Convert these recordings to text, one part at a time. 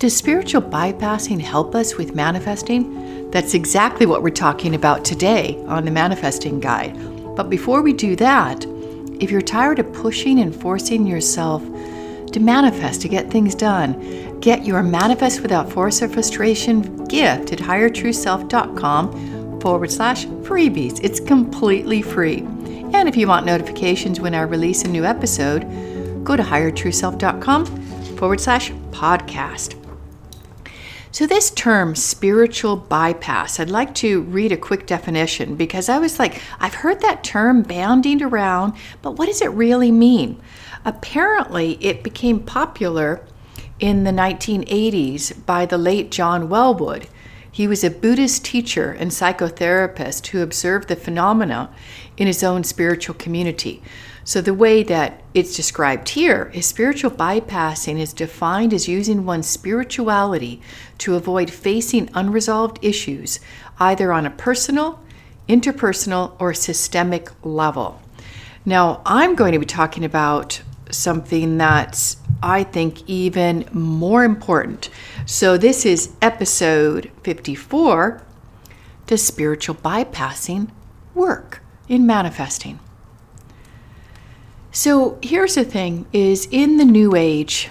Does spiritual bypassing help us with manifesting? That's exactly what we're talking about today on the Manifesting Guide. But before we do that, if you're tired of pushing and forcing yourself to manifest, to get things done, get your Manifest Without Force or Frustration gift at highertrueself.com/freebies. It's completely free. And if you want notifications when I release a new episode, go to highertrueself.com/podcast. So this term, spiritual bypass, I'd like to read a quick definition because I was like, I've heard that term bandied around, but what does it really mean? Apparently, it became popular in the 1980s by the late John Welwood. He was a Buddhist teacher and psychotherapist who observed the phenomena in his own spiritual community. So the way that it's described here is spiritual bypassing is defined as using one's spirituality to avoid facing unresolved issues, either on a personal, interpersonal, or systemic level. Now, I'm going to be talking about something that's, I think, even more important. So this is episode 54, Does Spiritual Bypassing Work in Manifesting? So here's the thing, is in the New Age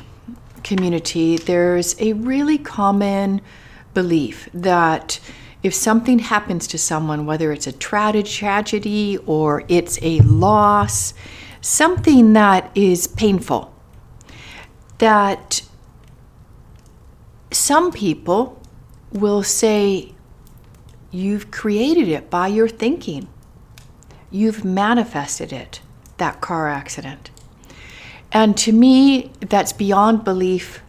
community, there's a really common belief that if something happens to someone, whether it's a tragedy or it's a loss, something that is painful, that some people will say, you've created it by your thinking. You've manifested it, that car accident. And to me, that's beyond belief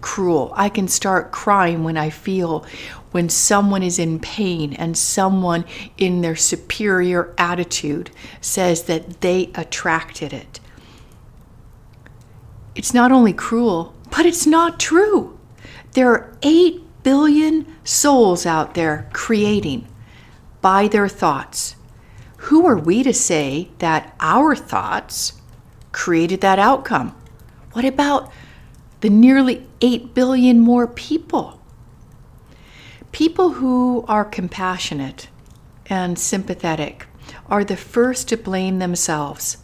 cruel. I can start crying when someone is in pain and someone in their superior attitude says that they attracted it. It's not only cruel, but it's not true. There are 8 billion souls out there creating by their thoughts. Who are we to say that our thoughts created that outcome? What about the nearly 8 billion more people? People who are compassionate and sympathetic are the first to blame themselves,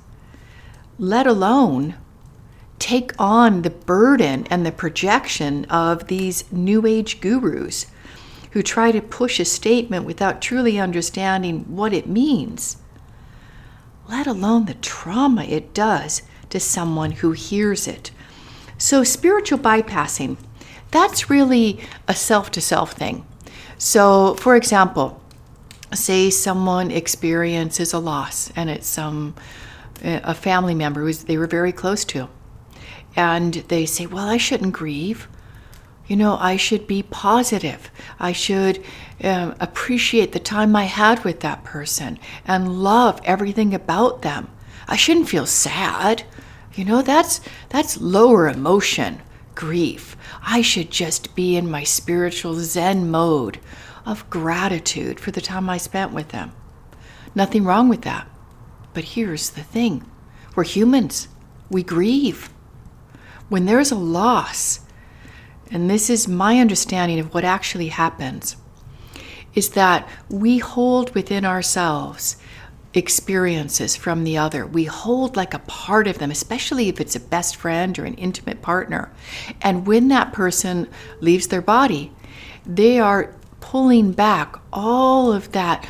let alone take on the burden and the projection of these New Age gurus who try to push a statement without truly understanding what it means, let alone the trauma it does to someone who hears it. So spiritual bypassing, that's really a self-to-self thing. So, for example, say someone experiences a loss and it's a family member who they were very close to. And they say, well, I shouldn't grieve. I should be positive. I should appreciate the time I had with that person and love everything about them. I shouldn't feel sad. That's lower emotion, grief. I should just be in my spiritual Zen mode of gratitude for the time I spent with them. Nothing wrong with that. But here's the thing. We're humans. We grieve. When there's a loss, and this is my understanding of what actually happens, is that we hold within ourselves experiences from the other. We hold like a part of them, especially if it's a best friend or an intimate partner. And when that person leaves their body, they are pulling back all of that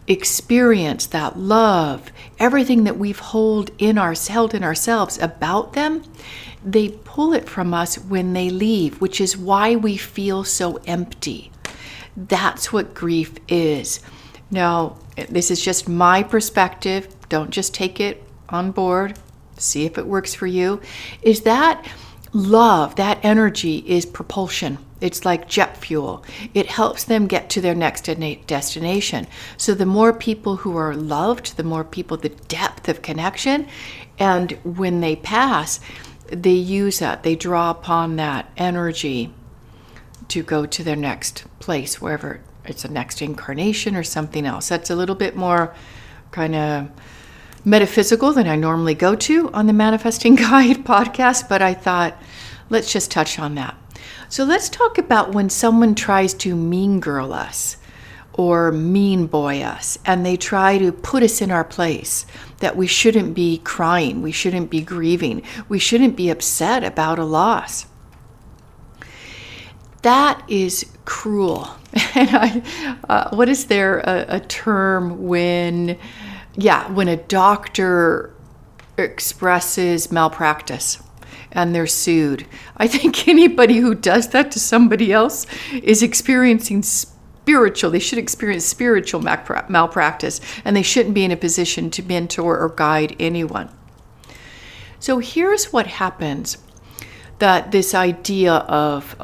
experience, that love, everything that we've held in ourselves about them. They pull it from us when they leave, which is why we feel so empty. That's what grief is. Now, this is just my perspective. Don't just take it on board. See if it works for you. Is that love, that energy is propulsion. It's like jet fuel. It helps them get to their next destination. So the more people who are loved, the more people, the depth of connection. And when they pass, they use that. They draw upon that energy to go to their next place, wherever it's a next incarnation or something else. That's a little bit more kind of metaphysical than I normally go to on the Manifesting Guide podcast, but I thought, let's just touch on that. So let's talk about when someone tries to mean girl us or mean boy us, and they try to put us in our place, that we shouldn't be crying, we shouldn't be grieving, we shouldn't be upset about a loss. That is cruel. And what is there a term when a doctor expresses malpractice and they're sued? I think anybody who does that to somebody else is experiencing they should experience spiritual malpractice, and they shouldn't be in a position to mentor or guide anyone. So here's what happens, that this idea of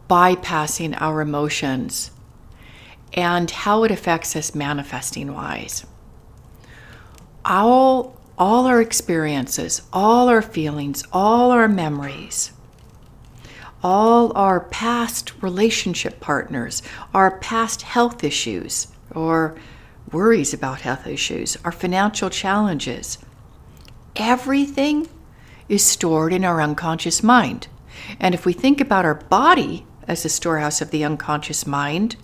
bypassing our emotions and how it affects us manifesting wise. All our experiences, all our feelings, all our memories, all our past relationship partners, our past health issues or worries about health issues, our financial challenges, everything is stored in our unconscious mind. And if we think about our body as the storehouse of the unconscious mind,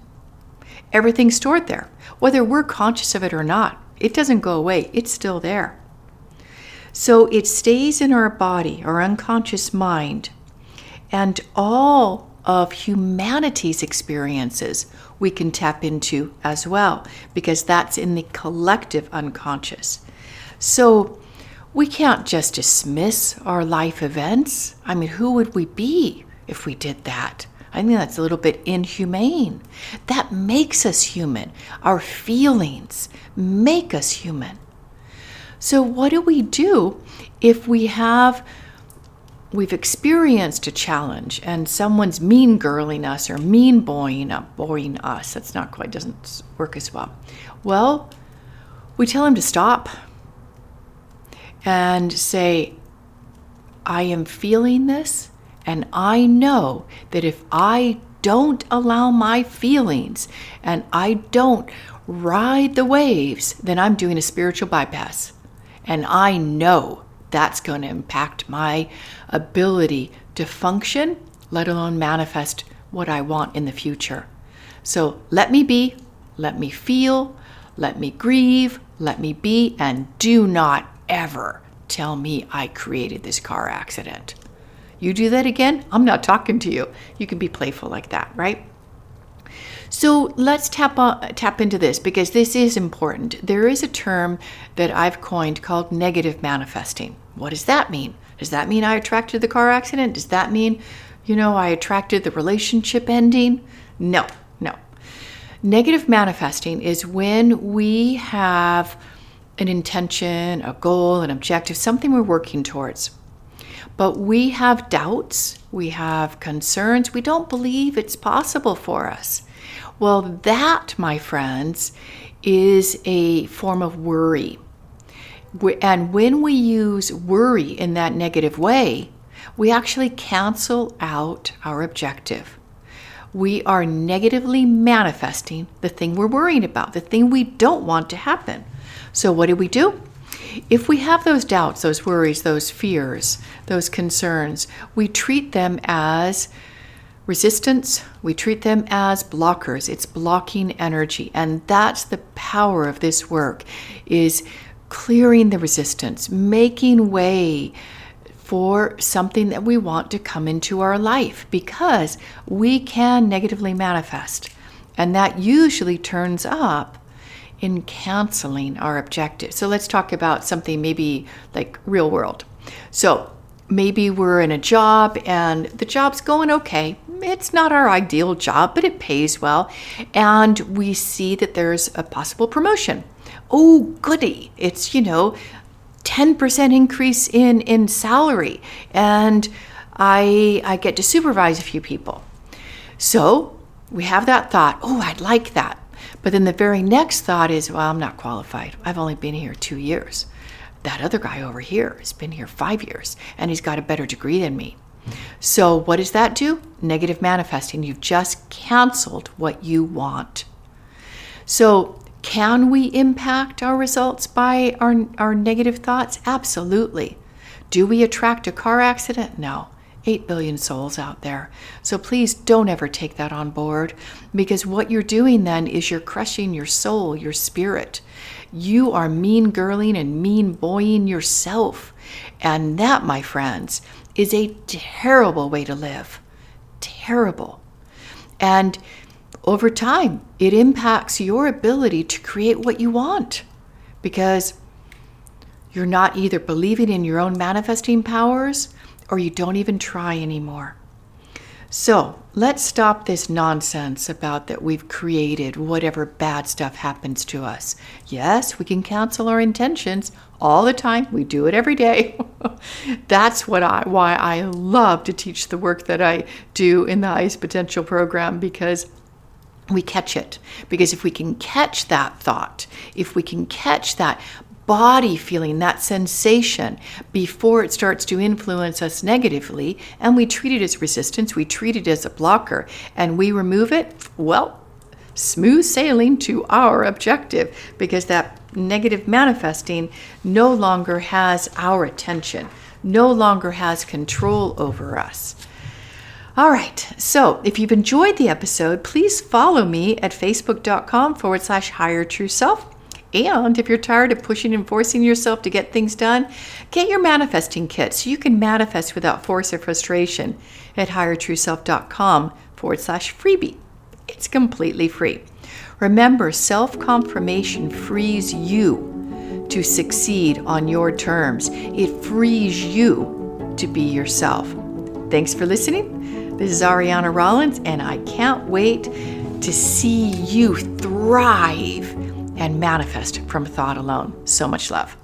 everything's stored there. Whether we're conscious of it or not, it doesn't go away. It's still there. So it stays in our body, our unconscious mind, and all of humanity's experiences we can tap into as well, because that's in the collective unconscious. So we can't just dismiss our life events. I mean, who would we be if we did that? I think that's a little bit inhumane. That makes us human. Our feelings make us human. So what do we do if we've experienced a challenge and someone's mean girling us or mean boying us? That's not quite, doesn't work as well. Well, we tell them to stop and say, I am feeling this, and I know that if I don't allow my feelings and I don't ride the waves, then I'm doing a spiritual bypass. And I know that's going to impact my ability to function, let alone manifest what I want in the future. So let me be, let me feel, let me grieve, let me be, and do not ever tell me I created this car accident. You do that again, I'm not talking to you. You can be playful like that, right? So let's tap into this, because this is important. There is a term that I've coined called negative manifesting. What does that mean? Does that mean I attracted the car accident? Does that mean, I attracted the relationship ending? No. Negative manifesting is when we have an intention, a goal, an objective, something we're working towards. But we have doubts, we have concerns, we don't believe it's possible for us. Well, that, my friends, is a form of worry. And when we use worry in that negative way, we actually cancel out our objective. We are negatively manifesting the thing we're worrying about, the thing we don't want to happen. So what do? If we have those doubts, those worries, those fears, those concerns, we treat them as resistance, we treat them as blockers. It's blocking energy. And that's the power of this work, is clearing the resistance, making way for something that we want to come into our life, because we can negatively manifest. And that usually turns up in canceling our objective. So let's talk about something maybe like real world. So maybe we're in a job and the job's going okay. It's not our ideal job, but it pays well. And we see that there's a possible promotion. Oh, goody. It's, 10% increase in salary. And I get to supervise a few people. So we have that thought, oh, I'd like that. But then the very next thought is, well, I'm not qualified. I've only been here 2 years. That other guy over here has been here 5 years, and he's got a better degree than me. So what does that do? Negative manifesting. You've just canceled what you want. So can we impact our results by our negative thoughts? Absolutely. Do we attract a car accident? No. 8 billion souls out there. So please don't ever take that on board, because what you're doing then is you're crushing your soul, your spirit. You are mean girling and mean boying yourself. And that, my friends, is a terrible way to live. Terrible. And over time, it impacts your ability to create what you want, because you're not either believing in your own manifesting powers or you don't even try anymore. So let's stop this nonsense about that we've created whatever bad stuff happens to us. Yes, we can cancel our intentions all the time. We do it every day. That's why I love to teach the work that I do in the Highest Potential program, because we catch it. Because if we can catch that thought, if we can catch that body feeling, that sensation before it starts to influence us negatively, and we treat it as resistance, we treat it as a blocker, and we remove it, well, smooth sailing to our objective, because that negative manifesting no longer has our attention, no longer has control over us. All right, so if you've enjoyed the episode, please follow me at facebook.com/higher true self. And if you're tired of pushing and forcing yourself to get things done, get your manifesting kit so you can manifest without force or frustration at highertrueself.com/freebie. It's completely free. Remember, self-confirmation frees you to succeed on your terms. It frees you to be yourself. Thanks for listening. This is Aryana Rollins, and I can't wait to see you thrive and manifest from thought alone. So much love.